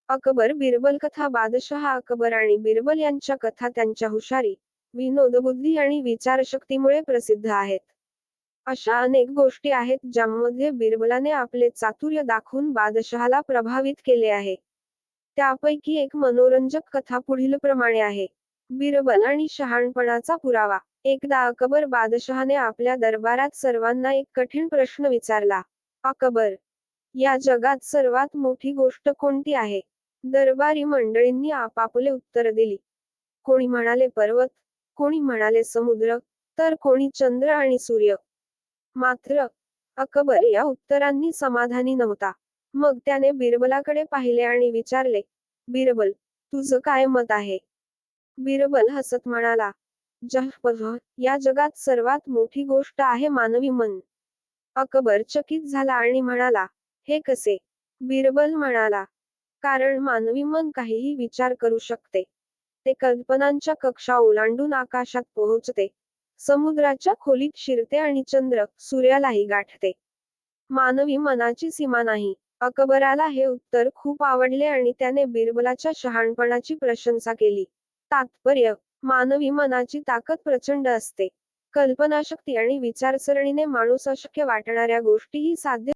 अकबर बिरबल कथा बादशहा अकबर आणि बिरबल यांच्या कथा त्यांच्या हुशारी, विनोदबुद्धी आणि विचारशक्तीमुळे प्रसिद्ध आहेत. अशा अनेक गोष्टी आहेत ज्यामध्ये बिरबलाने आपले चातुर्य दाखवून बादशहाला प्रभावित केले आहे. त्यापैकी एक मनोरंजक कथा पुढीलप्रमाणे आहे. बिरबल आणि शहाणपणाचा पुरावा. एकदा अकबर बादशहाने आपल्या दरबारात सर्वांना एक कठीण प्रश्न विचारला. अकबर, या जगात सर्वात मोठी गोष्ट कोणती आहे? दरबारी मंडळींनी आपापले उत्तर दिली. कोणी म्हणाले पर्वत, कोणी म्हणाले समुद्र, तर कोणी चंद्र आणि सूर्य. मात्र अकबर या उत्तरांनी समाधानी नव्हता. मग त्याने बिरबलाकडे पाहिले आणि विचारले, बिरबल, तुझं काय मत आहे? बिरबल हसत म्हणाला, जहपह, या जगात सर्वात मोठी गोष्ट आहे मानवी मन. अकबर चकित झाला आणि म्हणाला, हे कसे? बिरबल म्हणाला, कारण मानवी मन काहीही विचार करू शकते. ते कल्पनांच्या कक्षा ओलांडून आकाशात पोहोचते, समुद्राच्या खोलीत शिरते आणि चंद्र, सूर्यालाही गाठते. मानवी मनाची सीमा नाही. अकबराला हे उत्तर खूप आवडले आणि त्याने बिरबलाच्या शहाणपणाची प्रशंसा केली. तात्पर्य: मानवी मनाची ताकद प्रचंड असते. कल्पनाशक्ती आणि विचारसरणीने माणूस अशक्य वाटणाऱ्या गोष्टीही साध्य